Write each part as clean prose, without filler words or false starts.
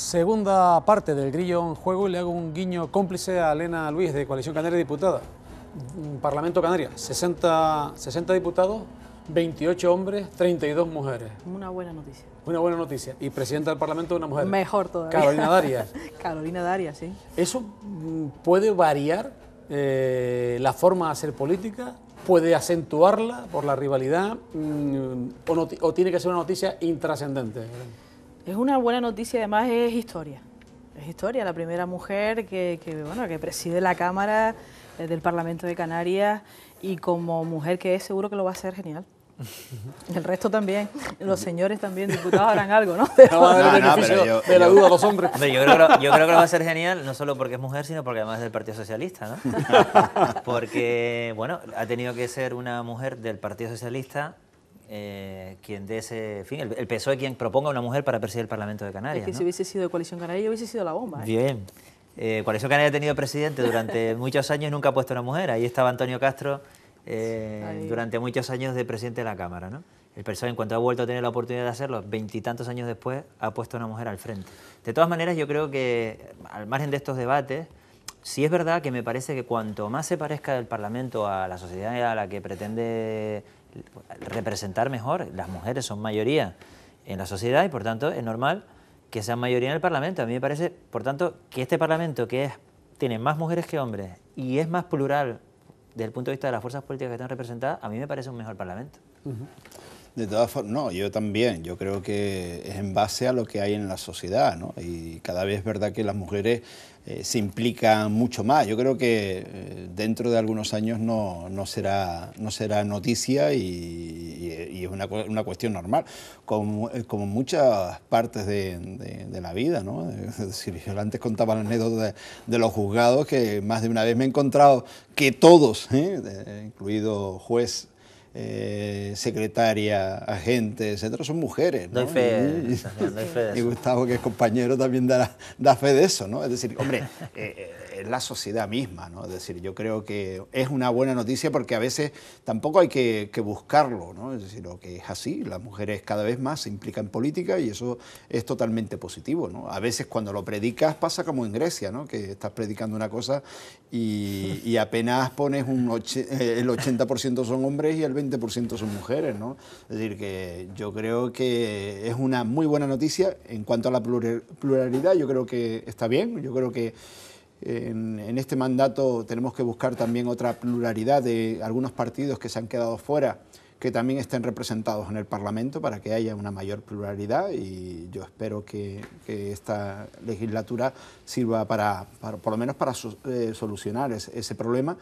Segunda parte del Grillo en Juego y le hago un guiño cómplice a Elena Luis de Coalición Canaria Diputada. Parlamento Canaria, 60 diputados, 28 hombres, 32 mujeres. Una buena noticia. Una buena noticia. Y presidenta del Parlamento una mujer. Mejor todavía. Carolina Darias. Carolina Darias, sí. ¿Eso puede variar la forma de hacer política? ¿Puede acentuarla por la rivalidad? ¿O tiene que ser una noticia intrascendente? Es una buena noticia, además es historia. Es historia, la primera mujer que preside la Cámara del Parlamento de Canarias, y como mujer que es, seguro que lo va a hacer genial. El resto también, los señores también, diputados, harán algo, ¿no? De la duda los hombres. Hombre, yo creo que lo va a hacer genial, no solo porque es mujer, sino porque además es del Partido Socialista, ¿no? Porque, bueno, ha tenido que ser una mujer del Partido Socialista quien dé ese... En fin, el PSOE quien proponga a una mujer para presidir el Parlamento de Canarias, es que, ¿no?, si hubiese sido de Coalición Canaria, yo hubiese sido la bomba, ¿eh? Bien. Coalición Canaria ha tenido presidente durante muchos años y nunca ha puesto a una mujer. Ahí estaba Antonio Castro durante muchos años de presidente de la Cámara, ¿no? El PSOE, en cuanto ha vuelto a tener la oportunidad de hacerlo, 20 y tantos años después, ha puesto a una mujer al frente. De todas maneras, yo creo que, al margen de estos debates, sí es verdad que me parece que cuanto más se parezca el Parlamento a la sociedad a la que pretende representar mejor, las mujeres son mayoría en la sociedad y, por tanto, es normal que sean mayoría en el Parlamento. A mí me parece, por tanto, que este Parlamento, que tiene más mujeres que hombres y es más plural desde el punto de vista de las fuerzas políticas que están representadas, a mí me parece un mejor Parlamento. De todas formas, no, yo también. Yo creo que es en base a lo que hay en la sociedad, ¿no? Y cada vez es verdad que las mujeres se implican mucho más. Yo creo que dentro de algunos años no será noticia y es una cuestión normal, como muchas partes de la vida, ¿no? Es decir, yo antes contaba la anécdota de los juzgados, que más de una vez me he encontrado que todos, incluido juez, secretaria, agente, etcétera, son mujeres, ¿no? Doy fe de eso. Y Gustavo, que es compañero, también da fe de eso, ¿no? Es decir, hombre, es la sociedad misma, ¿no? Es decir, yo creo que es una buena noticia porque a veces tampoco hay que buscarlo, ¿no? Es decir, lo que es así, las mujeres cada vez más se implican en política y eso es totalmente positivo, ¿no? A veces cuando lo predicas pasa como en Grecia, ¿no? Que estás predicando una cosa y apenas pones el 80% son hombres y el 20% son mujeres, ¿no? Es decir, que yo creo que es una muy buena noticia. En cuanto a la pluralidad, yo creo que está bien. Yo creo que en este mandato tenemos que buscar también otra pluralidad de algunos partidos que se han quedado fuera, que también estén representados en el Parlamento para que haya una mayor pluralidad, y yo espero que esta legislatura sirva por lo menos para solucionar ese problema.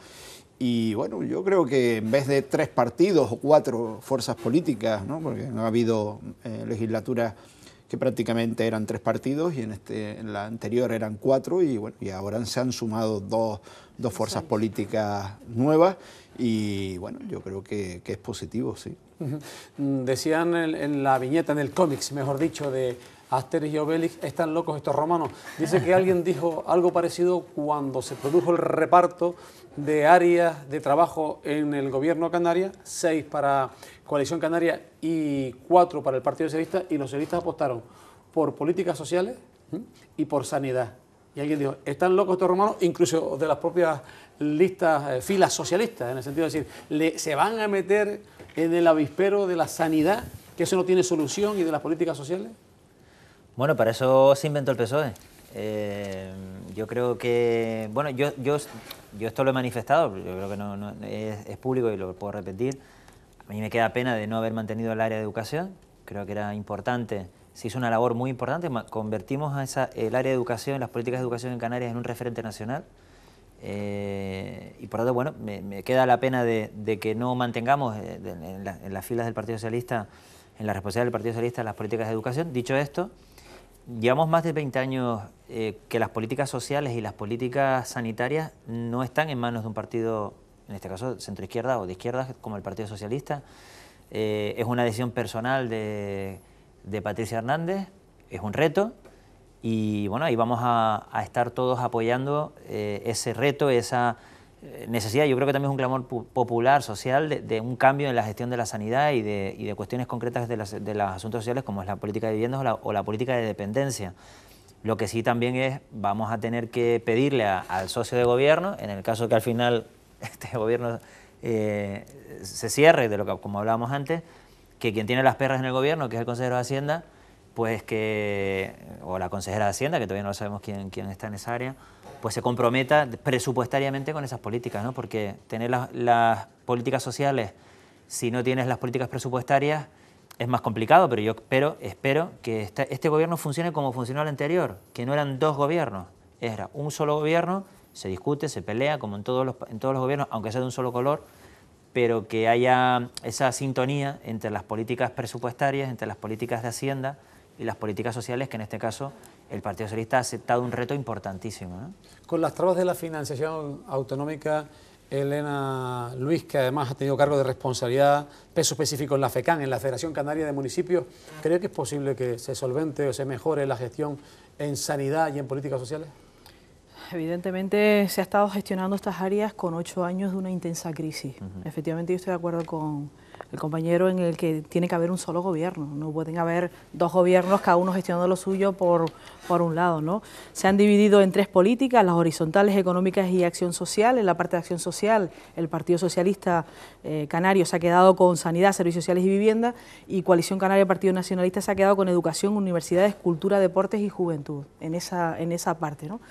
Y bueno, yo creo que en vez de 3 partidos o 4 fuerzas políticas, ¿no? Porque no ha habido legislaturas que prácticamente eran 3 partidos y en la anterior eran 4, y bueno, y ahora se han sumado dos fuerzas políticas nuevas, y bueno, yo creo que es positivo, sí. Decían en la viñeta, en el cómics, mejor dicho, de Asterix y Obelix, están locos estos romanos. Dice que alguien dijo algo parecido cuando se produjo el reparto de áreas de trabajo en el gobierno canaria, 6 para Coalición Canaria y 4 para el Partido Socialista, y los socialistas apostaron por políticas sociales y por sanidad. Y alguien dijo, están locos estos romanos, incluso de las propias listas, filas socialistas, en el sentido de decir, se van a meter en el avispero de la sanidad, que eso no tiene solución, y de las políticas sociales. Bueno, para eso se inventó el PSOE. Yo creo que... Bueno, yo esto lo he manifestado, yo creo que es público y lo puedo repetir. A mí me queda pena de no haber mantenido el área de educación. Creo que era importante, se hizo una labor muy importante, convertimos el área de educación, las políticas de educación en Canarias, en un referente nacional. Y por lo tanto, bueno, me queda la pena de que no mantengamos en las filas del Partido Socialista, en la responsabilidad del Partido Socialista, las políticas de educación. Dicho esto, llevamos más de 20 años que las políticas sociales y las políticas sanitarias no están en manos de un partido, en este caso centroizquierda o de izquierda, como el Partido Socialista. Es una decisión personal de Patricia Hernández, es un reto, y bueno, ahí vamos a estar todos apoyando ese reto, esa necesidad. Yo creo que también es un clamor popular, social, de un cambio en la gestión de la sanidad y de cuestiones concretas de los asuntos sociales, como es la política de viviendas o la política de dependencia. Lo que sí también es, vamos a tener que pedirle al socio de gobierno, en el caso que al final este gobierno se cierre, de lo que, como hablábamos antes, que quien tiene las perras en el gobierno, que es el consejero de Hacienda, pues o la consejera de Hacienda, que todavía no sabemos quién está en esa área, pues se comprometa presupuestariamente con esas políticas, ¿no? Porque tener las políticas sociales, si no tienes las políticas presupuestarias, es más complicado, pero yo espero que este gobierno funcione como funcionó el anterior, que no eran dos gobiernos, era un solo gobierno, se discute, se pelea, como en todos los gobiernos, aunque sea de un solo color, pero que haya esa sintonía entre las políticas presupuestarias, entre las políticas de Hacienda y las políticas sociales, que en este caso el Partido Socialista ha aceptado un reto importantísimo, ¿no? Con las trabas de la financiación autonómica, Elena Luis, que además ha tenido cargo de responsabilidad, peso específico en la FECAN, en la Federación Canaria de Municipios, ¿cree que es posible que se solvente o se mejore la gestión en sanidad y en políticas sociales? Evidentemente se ha estado gestionando estas áreas con 8 años de una intensa crisis. Efectivamente yo estoy de acuerdo con el compañero en el que tiene que haber un solo gobierno, no pueden haber dos gobiernos, cada uno gestionando lo suyo por un lado, ¿no? Se han dividido en 3 políticas, las horizontales, económicas y acción social. En la parte de acción social, el Partido Socialista Canario se ha quedado con sanidad, servicios sociales y vivienda, y Coalición Canaria Partido Nacionalista se ha quedado con educación, universidades, cultura, deportes y juventud, en esa parte, ¿no?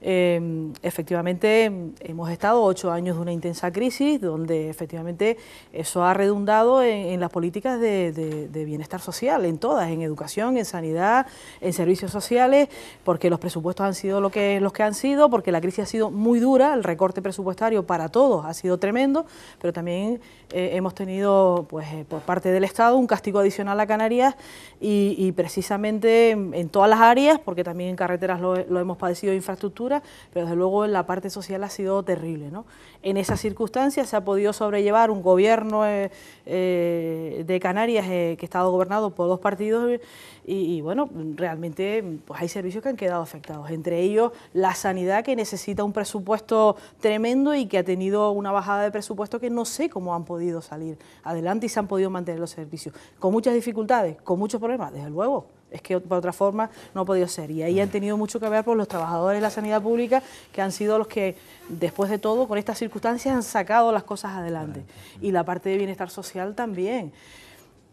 Efectivamente hemos estado 8 años de una intensa crisis donde efectivamente eso ha redundado en las políticas de bienestar social, en todas, en educación, en sanidad, en servicios sociales, porque los presupuestos han sido los que han sido, porque la crisis ha sido muy dura, el recorte presupuestario para todos ha sido tremendo, pero también hemos tenido pues, por parte del Estado un castigo adicional a Canarias y precisamente en todas las áreas, porque también en carreteras lo hemos padecido, infraestructura, pero desde luego en la parte social ha sido terrible, ¿no? En esas circunstancias se ha podido sobrellevar un gobierno de Canarias que ha estado gobernado por 2 partidos y bueno, realmente pues hay servicios que han quedado afectados, entre ellos la sanidad, que necesita un presupuesto tremendo y que ha tenido una bajada de presupuesto que no sé cómo han podido salir adelante y se han podido mantener los servicios, con muchas dificultades, con muchos problemas, desde luego. Es que por otra forma no ha podido ser. Y ahí han tenido mucho que ver por los trabajadores de la sanidad pública, que han sido los que, después de todo, con estas circunstancias, han sacado las cosas adelante. Y la parte de bienestar social también.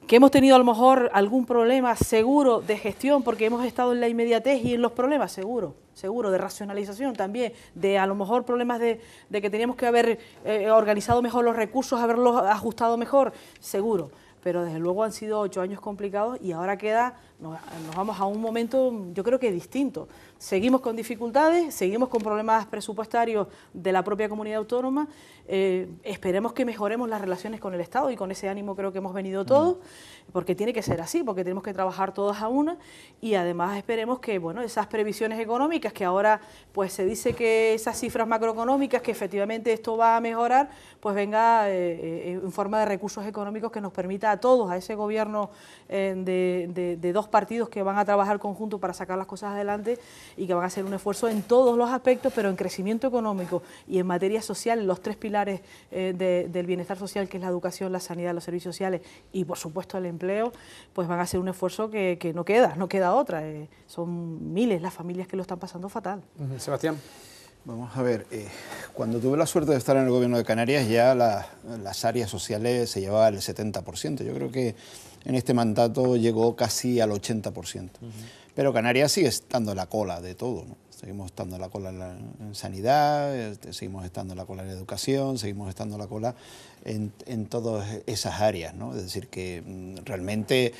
Que hemos tenido a lo mejor algún problema seguro de gestión, porque hemos estado en la inmediatez y en los problemas, seguro, de racionalización también, de a lo mejor problemas de que teníamos que haber organizado mejor los recursos, haberlos ajustado mejor, seguro. Pero desde luego han sido 8 años complicados y ahora nos vamos a un momento, yo creo que distinto. Seguimos con dificultades, seguimos con problemas presupuestarios de la propia comunidad autónoma, esperemos que mejoremos las relaciones con el Estado y con ese ánimo creo que hemos venido todos, porque tiene que ser así, porque tenemos que trabajar todos a una y además esperemos que bueno, esas previsiones económicas que ahora pues se dice que esas cifras macroeconómicas, que efectivamente esto va a mejorar, pues venga en forma de recursos económicos que nos permita a todos, a ese gobierno de 2 partidos que van a trabajar conjunto para sacar las cosas adelante y que van a hacer un esfuerzo en todos los aspectos, pero en crecimiento económico y en materia social, en los 3 pilares del bienestar social, que es la educación, la sanidad, los servicios sociales y por supuesto el empleo, pues van a hacer un esfuerzo que no queda otra. Son miles las familias que lo están pasando fatal. Sebastián. Vamos a ver, cuando tuve la suerte de estar en el gobierno de Canarias ya las áreas sociales se llevaban el 70%. Yo creo que en este mandato llegó casi al 80%. Pero Canarias sigue estando en la cola de todo, ¿no? Seguimos estando en la cola en sanidad, seguimos estando en la cola en educación, seguimos estando en la cola en todas esas áreas, ¿no? Es decir, que realmente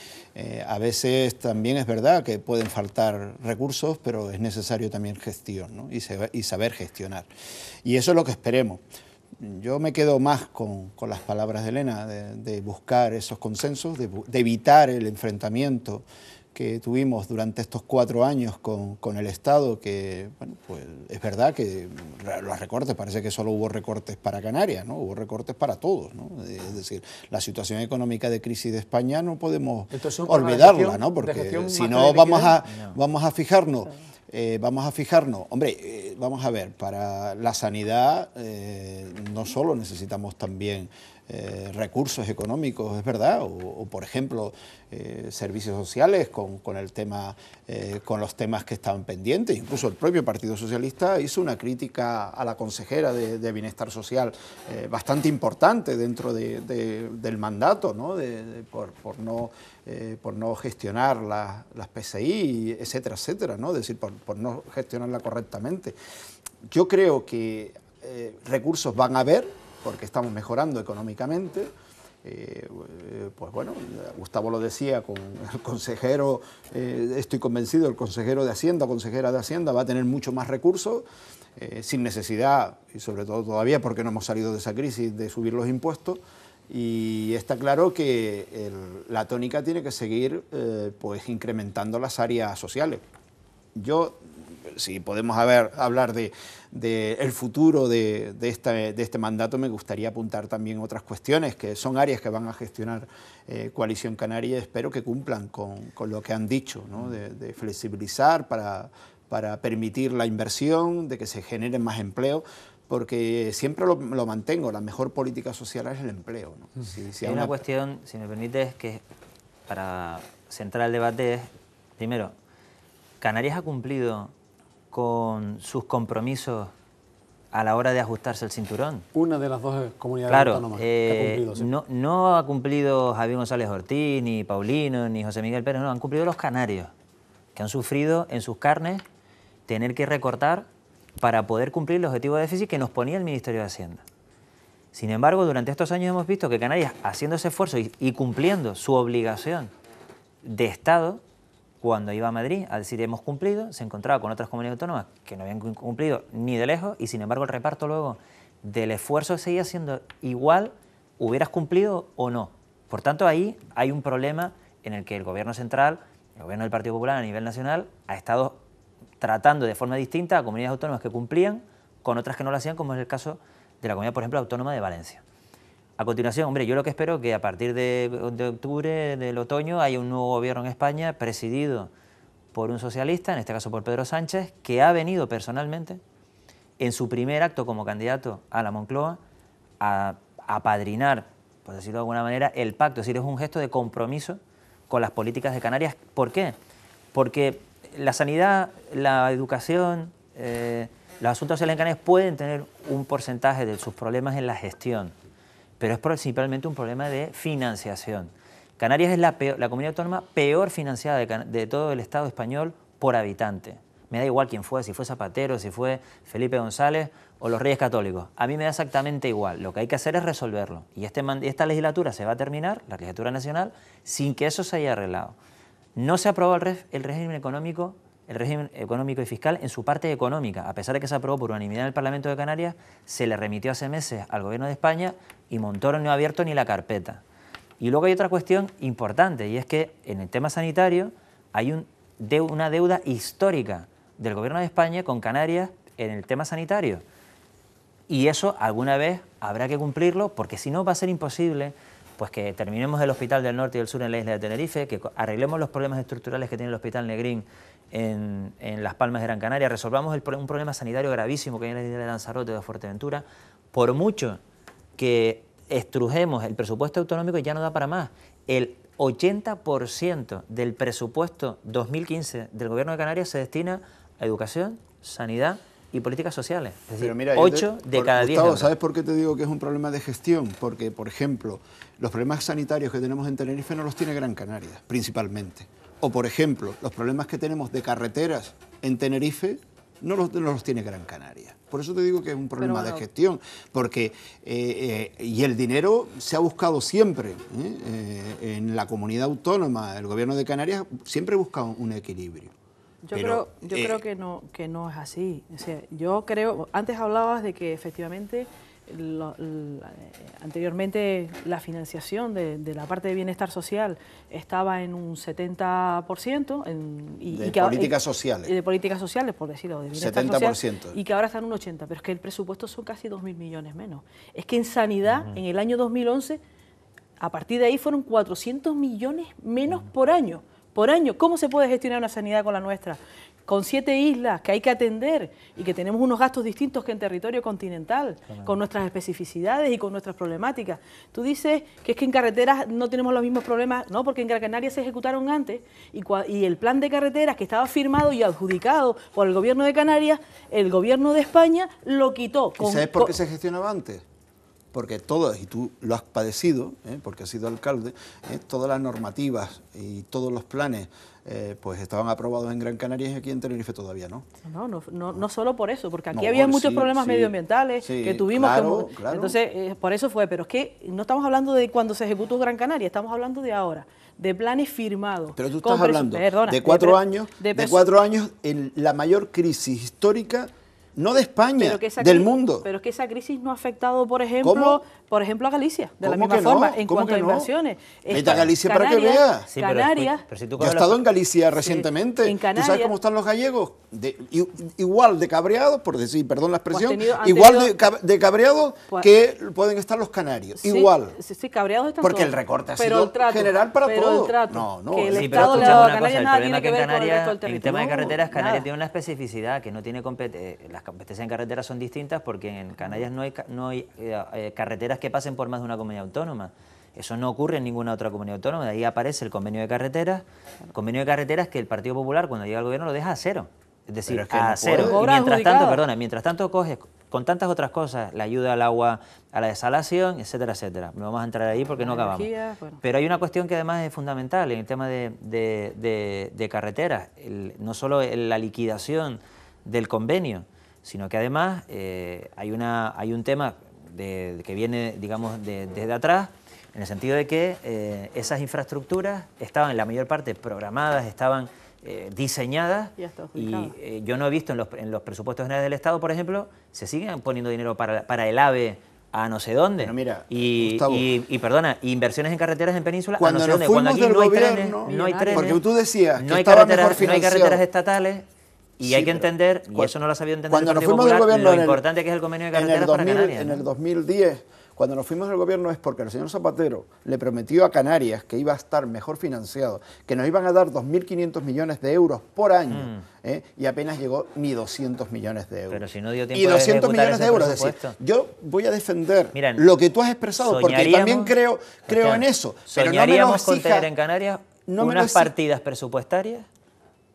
a veces también es verdad que pueden faltar recursos, pero es necesario también gestión, ¿no? y saber gestionar. Y eso es lo que esperemos. Yo me quedo más con las palabras de Elena, de buscar esos consensos, de evitar el enfrentamiento que tuvimos durante estos 4 años con el Estado, que bueno, pues es verdad que los recortes, parece que solo hubo recortes para Canarias, ¿no? Hubo recortes para todos, ¿no? Es decir, la situación económica de crisis de España no podemos olvidarla, ¿no? Porque si no vamos a fijarnos. Hombre, vamos a ver, para la sanidad no solo necesitamos también recursos económicos, es verdad, o por ejemplo, servicios sociales con el tema, con los temas que estaban pendientes. Incluso el propio Partido Socialista hizo una crítica a la consejera de Bienestar Social bastante importante dentro del mandato, ¿no? Por no gestionar las PSI, etcétera, etcétera, ¿no? Es decir, por no gestionarla correctamente. Yo creo que recursos van a haber, porque estamos mejorando económicamente. Pues bueno, Gustavo lo decía, con el consejero, estoy convencido, el consejero de Hacienda, consejera de Hacienda, va a tener mucho más recursos, sin necesidad, y sobre todo todavía porque no hemos salido de esa crisis, de subir los impuestos. Y está claro que la tónica tiene que seguir pues incrementando las áreas sociales. Yo, si podemos hablar de el futuro de este mandato, me gustaría apuntar también otras cuestiones, que son áreas que van a gestionar Coalición Canaria, y espero que cumplan con lo que han dicho, ¿no? De flexibilizar para permitir la inversión, de que se generen más empleo, porque siempre lo mantengo, la mejor política social es el empleo, ¿no? Hay una cuestión, si me permites, que para centrar el debate es, primero, ¿Canarias ha cumplido con sus compromisos a la hora de ajustarse el cinturón? Una de las dos comunidades autónomas que ha cumplido, sí. No ha cumplido Javier González Ortiz, ni Paulino, ni José Miguel Pérez, no, han cumplido los canarios, que han sufrido en sus carnes tener que recortar para poder cumplir el objetivo de déficit que nos ponía el Ministerio de Hacienda. Sin embargo, durante estos años hemos visto que Canarias, haciendo ese esfuerzo y cumpliendo su obligación de Estado, cuando iba a Madrid a decir hemos cumplido, se encontraba con otras comunidades autónomas que no habían cumplido ni de lejos, y sin embargo el reparto luego del esfuerzo seguía siendo igual, hubieras cumplido o no. Por tanto, ahí hay un problema en el que el Gobierno central, el Gobierno del Partido Popular a nivel nacional, ha estado tratando de forma distinta a comunidades autónomas que cumplían con otras que no lo hacían, como es el caso de la comunidad, por ejemplo, autónoma de Valencia. A continuación, hombre, yo lo que espero es que a partir de octubre, del otoño, haya un nuevo gobierno en España presidido por un socialista, en este caso por Pedro Sánchez, que ha venido personalmente en su primer acto como candidato a la Moncloa a apadrinar, por decirlo de alguna manera, el pacto. Es decir, es un gesto de compromiso con las políticas de Canarias. ¿Por qué? Porque la sanidad, la educación, los asuntos sociales en Canarias pueden tener un porcentaje de sus problemas en la gestión, pero es principalmente un problema de financiación. Canarias es la comunidad autónoma peor financiada de todo el Estado español por habitante. Me da igual quién fue, si fue Zapatero, si fue Felipe González o los Reyes Católicos. A mí me da exactamente igual. Lo que hay que hacer es resolverlo. Y esta legislatura se va a terminar, la legislatura nacional, sin que eso se haya arreglado. No se aprobó el régimen económico y fiscal en su parte económica. A pesar de que se aprobó por unanimidad en el Parlamento de Canarias, se le remitió hace meses al Gobierno de España y Montoro no ha abierto ni la carpeta. Y luego hay otra cuestión importante, y es que en el tema sanitario hay una deuda histórica del Gobierno de España con Canarias en el tema sanitario. Y eso alguna vez habrá que cumplirlo, porque si no va a ser imposible pues que terminemos el Hospital del Norte y del Sur en la isla de Tenerife, que arreglemos los problemas estructurales que tiene el Hospital Negrín en Las Palmas de Gran Canaria, resolvamos un problema sanitario gravísimo que hay en la isla de Lanzarote o de Fuerteventura. Por mucho que estrujemos el presupuesto autonómico, ya no da para más. El 80% del presupuesto 2015 del Gobierno de Canarias se destina a educación, sanidad y políticas sociales. Es decir, mira, 8 de cada 10 euros. ¿Sabes por qué te digo que es un problema de gestión? Porque, por ejemplo, los problemas sanitarios que tenemos en Tenerife no los tiene Gran Canaria, principalmente. O, por ejemplo, los problemas que tenemos de carreteras en Tenerife no los tiene Gran Canaria. Por eso te digo que es un problema de gestión, porque y el dinero se ha buscado siempre, en la comunidad autónoma, el Gobierno de Canarias siempre busca un equilibrio. Yo creo que no es así. O sea, yo creo, antes hablabas de que efectivamente anteriormente la financiación de la parte de bienestar social estaba en un 70%. De políticas sociales. De políticas sociales, por decirlo, de bienestar 70%. social, y que ahora está en un 80%, pero es que el presupuesto son casi 2.000 millones menos. Es que en sanidad, en el año 2011, a partir de ahí fueron 400 millones menos por año. Por año. ¿Cómo se puede gestionar una sanidad con la nuestra? Con 7 islas que hay que atender y que tenemos unos gastos distintos que en territorio continental, con nuestras especificidades y con nuestras problemáticas. Tú dices que es que en carreteras no tenemos los mismos problemas, no, porque en Gran Canaria se ejecutaron antes y el plan de carreteras que estaba firmado y adjudicado por el gobierno de Canarias, el gobierno de España lo quitó. ¿Y sabes por qué se gestionaba antes? Porque todas, y tú lo has padecido, porque has sido alcalde, todas las normativas y todos los planes pues estaban aprobados en Gran Canaria y aquí en Tenerife todavía no. No solo por eso, porque aquí No, había muchos sí, problemas sí, medioambientales sí, que tuvimos. claro, claro. Entonces, por eso fue, pero es que no estamos hablando de cuando se ejecutó Gran Canaria, estamos hablando de ahora, de planes firmados. Pero tú estás hablando de 4 años, en la mayor crisis histórica, no de España, del mundo. Pero es que esa crisis no ha afectado, por ejemplo, a Galicia, de la misma forma, en cuanto a inversiones. Vete a Galicia para que veas. Sí, Canarias. pero si tú Yo he estado en Galicia recientemente. en ¿Tú sabes Canarias. cómo están los gallegos? Igual de cabreados, por decir, perdón la expresión, han igual tenido- de cabreados que pueden estar los canarios. Igual. Sí, cabreados están Porque todos. el recorte ha Pero sido el trato, general para pero todo. el trato, No, que el Sí, pero Estado le ha escuchame dado a una Canarias, cosa, el nada problema tiene que que en ver con el resto Canarias, del en territorio. el tema de carreteras, Canarias Nada. tiene una especificidad, que no tiene las competencias en carreteras son distintas porque en Canarias no hay carreteras que pasen por más de una comunidad autónoma. Eso no ocurre en ninguna otra comunidad autónoma. De ahí aparece el convenio de carreteras que el Partido Popular, cuando llega al gobierno, lo deja a cero. Es decir, Pero es que a no cero. puede. Y mientras tanto coges con tantas otras cosas, la ayuda al agua, a la desalación, etcétera, etcétera. No vamos a entrar ahí porque no acabamos. Energía, bueno. Pero hay una cuestión que además es fundamental en el tema de carreteras. No solo la liquidación del convenio, sino que además hay un tema que viene, digamos, desde atrás, en el sentido de que esas infraestructuras estaban en la mayor parte programadas, estaban diseñadas, Ya está y adjudicada. yo no he visto en los presupuestos generales del Estado, por ejemplo, se siguen poniendo dinero para el AVE a no sé dónde, Pero mira, y inversiones en carreteras en península a no Cuando sé nos dónde, cuando fuimos aquí del no hay gobierno, trenes, no hay trenes, porque tú decías no que hay estaba carreteras, mejor no hay financiado. carreteras estatales. Y Sí, hay que pero entender, y eso no lo ha sabido entender cuando el nos Partido fuimos del Popular, gobierno lo importante que es el convenio de carreteras para Canarias. En el 2010, cuando nos fuimos del gobierno es porque el señor Zapatero le prometió a Canarias que iba a estar mejor financiado, que nos iban a dar 2.500 millones de euros por año, y apenas llegó ni 200 millones de euros. Pero si no dio tiempo y de 200 ejecutar millones de ese euros, es decir, presupuesto. yo voy a defender Miren, lo que tú has expresado, porque también creo en eso. Pero no me lo soñaríamos con exija, tener en Canarias no me lo unas exija. partidas presupuestarias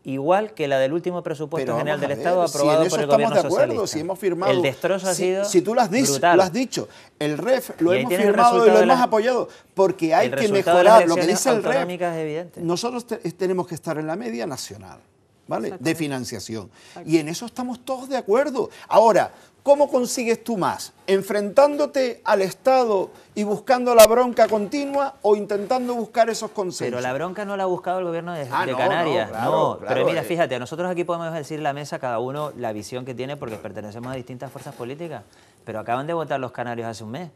igual que la del último presupuesto Pero general vamos del a ver, Estado aprobado si en eso por el estamos gobierno de acuerdo, socialista. si hemos firmado, El destrozo ha sido si tú lo has brutal. dicho, el REF lo Y ahí hemos tienes el firmado y lo resultado de hemos las- apoyado, porque hay el que resultado de las mejorar lo que elecciones dice el REF. autonómicas es evidente. Nosotros tenemos que estar en la media nacional, ¿vale? De financiación. Y en eso estamos todos de acuerdo. Ahora, ¿cómo consigues tú más? ¿Enfrentándote al Estado y buscando la bronca continua o intentando buscar esos consensos? Pero la bronca no la ha buscado el gobierno de no, Canarias. claro, No, claro, pero mira, fíjate, nosotros aquí podemos decir la mesa, cada uno la visión que tiene, porque pertenecemos a distintas fuerzas políticas. Pero acaban de votar los canarios hace un mes.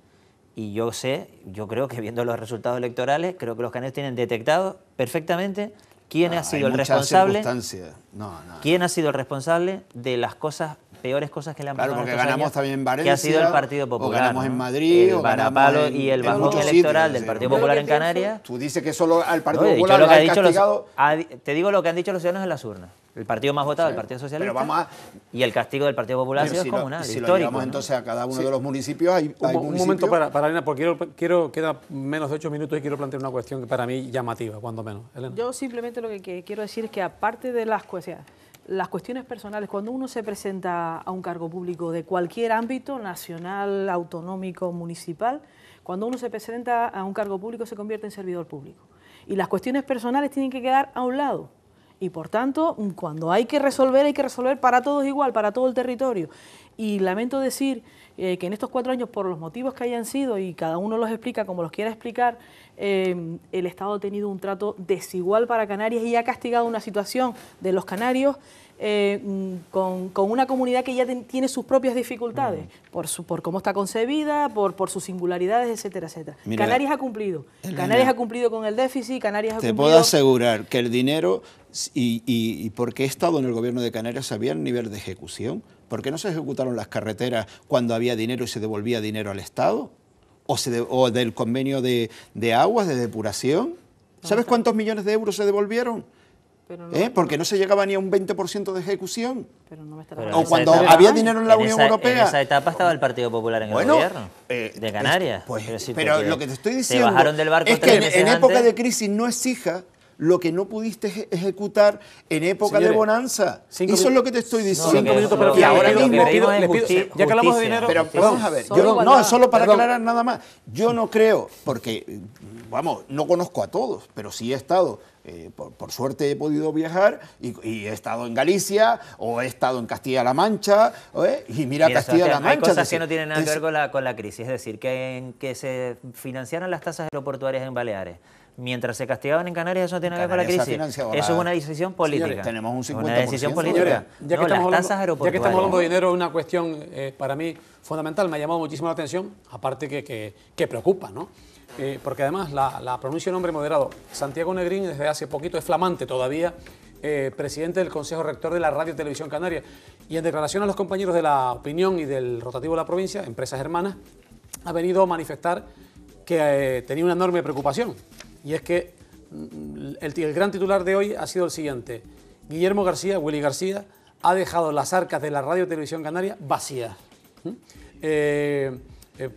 Y yo creo que viendo los resultados electorales, creo que los canarios tienen detectado perfectamente quién ha sido el responsable. ¿Quién ha sido el responsable de las peores cosas que le han pasado? Claro, porque estos ganamos años, también en Valencia, que ha sido el Partido Popular. o ganamos en Madrid, el o ganamos varapalo y el en bajón muchos electoral sitios, del sí. Partido Yo lo Popular que en pienso, Canarias. Tú dices que solo al Partido No, Popular lo han castigado. te digo lo que han dicho los ciudadanos en las urnas. El partido más votado, el Partido Socialista, Pero vamos y el castigo del Partido Popular ha sido si descomunal, si lo histórico. llevamos ¿no? entonces a cada uno de los municipios, hay Un municipios... momento para Elena, porque queda menos de 8 minutos y quiero plantear una cuestión que para mí llamativa, cuando menos. Elena. Yo simplemente lo que quiero decir es que aparte de las cuestiones personales, cuando uno se presenta a un cargo público de cualquier ámbito, nacional, autonómico, municipal, cuando uno se presenta a un cargo público se convierte en servidor público. Y las cuestiones personales tienen que quedar a un lado. Y por tanto, cuando hay que resolver para todos igual, para todo el territorio. Y lamento decir que en estos 4 años, por los motivos que hayan sido, y cada uno los explica como los quiera explicar, el Estado ha tenido un trato desigual para Canarias y ha castigado una situación de los canarios con una comunidad que ya tiene sus propias dificultades, por cómo está concebida, por sus singularidades, etcétera, etcétera. Mira, Canarias ha cumplido. Elena, Canarias ha cumplido con el déficit, Canarias ha te cumplido... puedo asegurar que el dinero, y porque he estado en el gobierno de Canarias, sabía el nivel de ejecución. ¿Por qué no se ejecutaron las carreteras cuando había dinero y se devolvía dinero al Estado? ¿O del convenio de aguas, de depuración? ¿Sabes cuántos millones de euros se devolvieron? Porque no se llegaba ni a un 20% de ejecución. Pero no me está o cuando había dinero en la Unión Europea. En esa etapa estaba el Partido Popular en el gobierno de Canarias. Pero lo que te estoy diciendo bajaron del barco es que en época de crisis no exija lo que no pudiste ejecutar en época de bonanza. Eso es lo que te estoy diciendo. 5 minutos, pero y ahora mismo ya que hablamos de dinero... Pero vamos a ver, solo para aclarar nada más. Yo no creo, porque, vamos, no conozco a todos, pero sí he estado... por suerte he podido viajar y he estado en Galicia o he estado en Castilla-La Mancha y mira Castilla-La Mancha. Hay cosas que no tienen nada que ver con la crisis, es decir, que se financiaran las tasas aeroportuarias en Baleares mientras se castigaban en Canarias, eso no tiene nada que ver con la crisis. Eso es una decisión política. Señores, tenemos un 50%. Una decisión política. Señores, ya que estamos hablando de dinero, una cuestión para mí fundamental, me ha llamado muchísimo la atención, aparte que preocupa, ¿no? Porque además la pronuncia de nombre moderado. Santiago Negrín desde hace poquito es flamante todavía, presidente del Consejo Rector de la Radio y Televisión Canaria, y en declaración a los compañeros de La Opinión y del Rotativo de la Provincia, empresas hermanas, ha venido a manifestar que tenía una enorme preocupación, y es que el gran titular de hoy ha sido el siguiente: Guillermo García, Willy García, ha dejado las arcas de la Radio y Televisión Canaria vacías.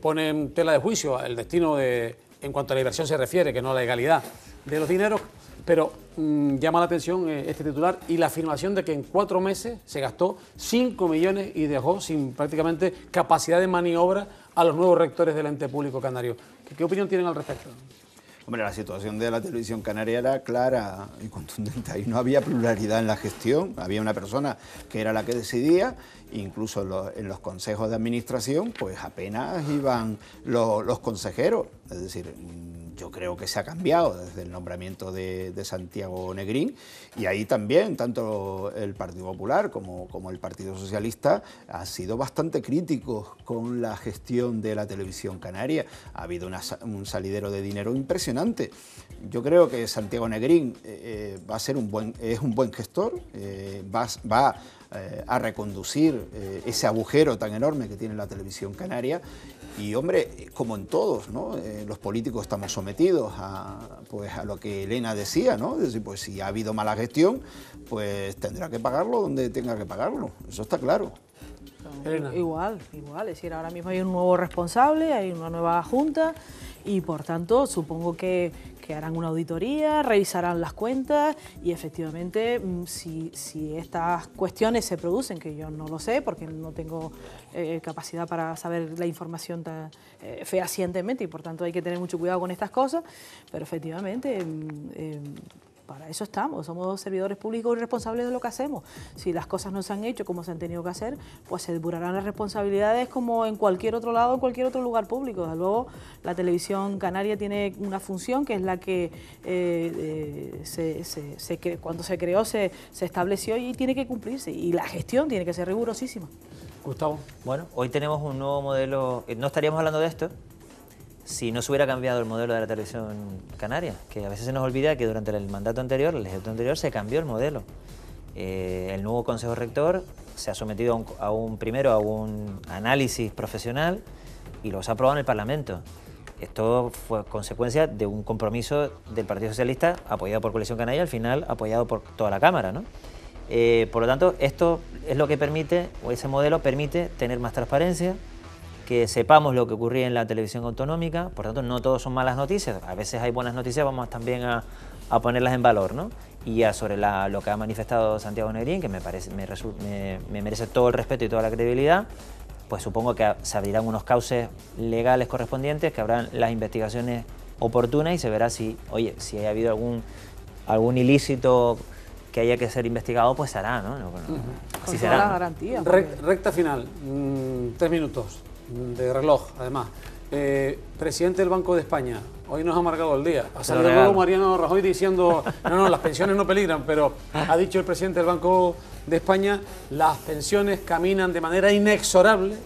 Pone en tela de juicio el destino en cuanto a la inversión se refiere, que no a la legalidad de los dineros, pero llama la atención este titular y la afirmación de que en 4 meses se gastó 5 millones y dejó sin prácticamente capacidad de maniobra a los nuevos rectores del ente público canario. ¿Qué opinión tienen al respecto? Hombre, la situación de la televisión canaria era clara y contundente. Ahí no había pluralidad en la gestión, había una persona que era la que decidía, incluso en los consejos de administración, pues apenas iban los consejeros. Es decir, yo creo que se ha cambiado desde el nombramiento de Santiago Negrín, y ahí también, tanto el Partido Popular como el Partido Socialista han sido bastante críticos con la gestión de la televisión canaria. Ha habido un salidero de dinero impresionante. Yo creo que Santiago Negrín va a ser es un buen gestor, va a reconducir ese agujero tan enorme que tiene la televisión canaria. Y hombre, como en todos, ¿no? Los políticos estamos sometidos a lo que Elena decía, ¿no? Es decir, pues si ha habido mala gestión, pues tendrá que pagarlo donde tenga que pagarlo, eso está claro. Igual, es decir, ahora mismo hay un nuevo responsable, hay una nueva junta y por tanto supongo que harán una auditoría, revisarán las cuentas y efectivamente si estas cuestiones se producen, que yo no lo sé porque no tengo capacidad para saber la información fehacientemente y por tanto hay que tener mucho cuidado con estas cosas, pero efectivamente para eso estamos, somos servidores públicos y responsables de lo que hacemos. Si las cosas no se han hecho como se han tenido que hacer, pues se depurarán las responsabilidades como en cualquier otro lado, en cualquier otro lugar público. Desde luego, la televisión canaria tiene una función que es la que cuando se creó se estableció y tiene que cumplirse. Y la gestión tiene que ser rigurosísima. Gustavo. Bueno, hoy tenemos un nuevo modelo, no estaríamos hablando de esto si no se hubiera cambiado el modelo de la televisión canaria, que a veces se nos olvida que durante el mandato anterior, la legislatura anterior, se cambió el modelo. El nuevo Consejo Rector se ha sometido primero a un análisis profesional y luego se ha aprobado en el Parlamento. Esto fue consecuencia de un compromiso del Partido Socialista apoyado por Coalición Canaria, al final apoyado por toda la Cámara, ¿no? Por lo tanto, esto es lo que permite, o ese modelo permite tener más transparencia, que sepamos lo que ocurría en la televisión autonómica. Por tanto, no todos son malas noticias, a veces hay buenas noticias, vamos también a ponerlas en valor, ¿no? Y ya sobre lo que ha manifestado Santiago Negrín, que me merece todo el respeto y toda la credibilidad, pues supongo que se abrirán unos cauces legales correspondientes, que habrán las investigaciones oportunas y se verá si ha habido algún ilícito que haya que ser investigado, pues se hará, ¿no? Con Así todas será, las ¿no? garantías. Recta final, 3 minutos de reloj, además. Presidente del Banco de España, hoy nos ha marcado el día. Ha salido luego Mariano Rajoy diciendo, no, las pensiones no peligran, pero ha dicho el presidente del Banco de España, las pensiones caminan de manera inexorable,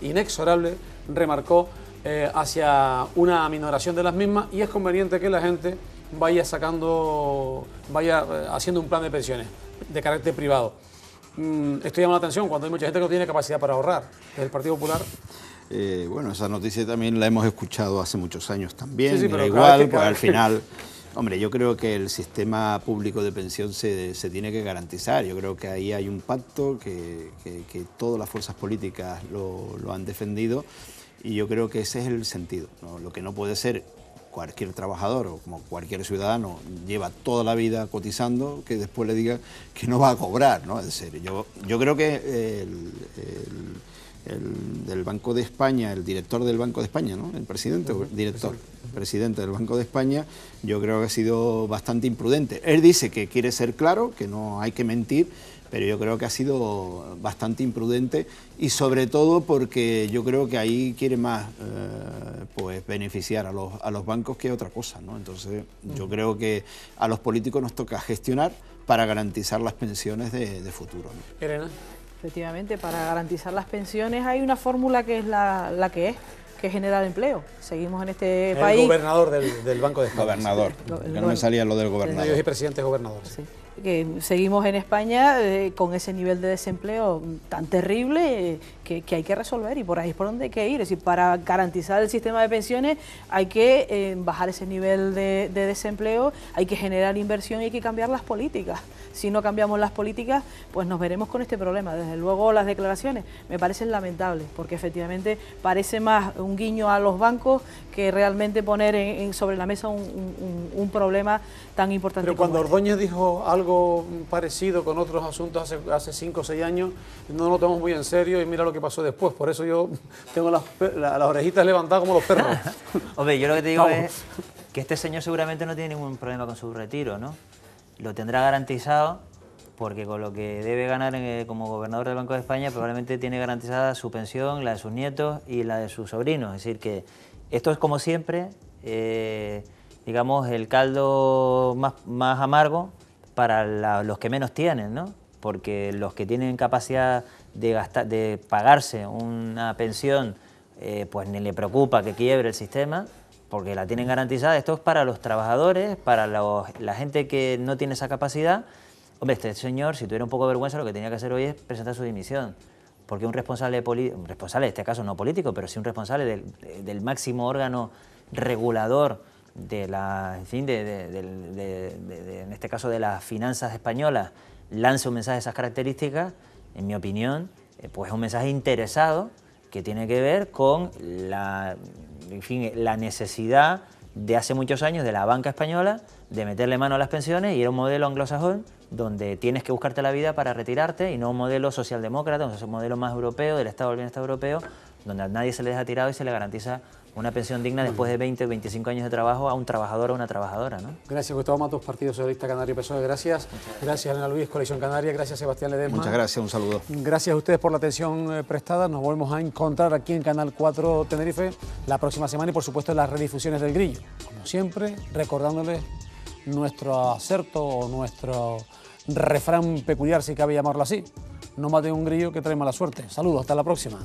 remarcó, hacia una aminoración de las mismas, y es conveniente que la gente vaya haciendo un plan de pensiones de carácter privado. Esto llama la atención cuando hay mucha gente que no tiene capacidad para ahorrar. Desde el Partido Popular. Bueno, esa noticia también la hemos escuchado hace muchos años también. Sí, pero igual, pues al final, hombre, yo creo que el sistema público de pensión se tiene que garantizar. Yo creo que ahí hay un pacto que todas las fuerzas políticas lo han defendido, y yo creo que ese es el sentido, ¿no? Lo que no puede ser, cualquier trabajador o como cualquier ciudadano lleva toda la vida cotizando, que después le diga que no va a cobrar, ¿no? Es decir, yo creo que el del Banco de España, el director del Banco de España, ¿no? El presidente o presidente del Banco de España, yo creo que ha sido bastante imprudente. Él dice que quiere ser claro, que no hay que mentir, pero yo creo que ha sido bastante imprudente, y sobre todo porque yo creo que ahí quiere más pues beneficiar a los bancos que otra cosa, ¿no? Entonces yo creo que a los políticos nos toca gestionar para garantizar las pensiones de futuro, ¿no? Elena. Efectivamente, para garantizar las pensiones hay una fórmula que es la que es generar empleo. Seguimos en este país. El gobernador del Banco de España. Gobernador, que no me salía lo del gobernador. Yo soy presidente gobernador. Sí. Que seguimos en España con ese nivel de desempleo tan terrible que hay que resolver, y por ahí es por donde hay que ir. Es decir, para garantizar el sistema de pensiones hay que bajar ese nivel de desempleo, hay que generar inversión y hay que cambiar las políticas. Si no cambiamos las políticas, pues nos veremos con este problema. Desde luego las declaraciones me parecen lamentables, porque efectivamente parece más un guiño a los bancos que realmente poner sobre la mesa un problema tan importante. Pero cuando Ordóñez dijo algo parecido con otros asuntos hace 5 o 6 años, no lo tomamos muy en serio, y mira lo que pasó después. Por eso yo tengo las orejitas levantadas como los perros. Hombre, yo lo que te digo es que este señor seguramente no tiene ningún problema con su retiro, ¿no? Lo tendrá garantizado, porque con lo que debe ganar como gobernador del Banco de España probablemente tiene garantizada su pensión, la de sus nietos y la de sus sobrinos. Es decir, que esto es, como siempre, digamos, el caldo más amargo para los que menos tienen, ¿no? Porque los que tienen capacidad de pagarse una pensión, pues ni le preocupa que quiebre el sistema, porque la tienen garantizada. Esto es para los trabajadores, para la gente que no tiene esa capacidad. Hombre, este señor, si tuviera un poco de vergüenza, lo que tenía que hacer hoy es presentar su dimisión, porque un responsable en este caso no político, pero sí un responsable del máximo órgano regulador en este caso de las finanzas españolas, lance un mensaje de esas características, en mi opinión, pues es un mensaje interesado que tiene que ver con la necesidad de hace muchos años de la banca española de meterle mano a las pensiones, y era un modelo anglosajón donde tienes que buscarte la vida para retirarte, y no un modelo socialdemócrata, un modelo más europeo, del Estado del Bienestar Europeo, donde a nadie se le deja tirado y se le garantiza una pensión digna después de 20 o 25 años de trabajo a un trabajador o una trabajadora, ¿no? Gracias, Gustavo Matos, Partido Socialista Canario y PSOE. Gracias. Gracias, Elena Luis, Coalición Canaria. Gracias, Sebastián Ledesma. Muchas gracias, un saludo. Gracias a ustedes por la atención prestada. Nos volvemos a encontrar aquí en Canal 4 Tenerife la próxima semana, y por supuesto en las redifusiones del Grillo. Como siempre, recordándoles nuestro acerto o nuestro refrán peculiar, si cabe llamarlo así: no maten un grillo que trae mala suerte. Saludos, hasta la próxima.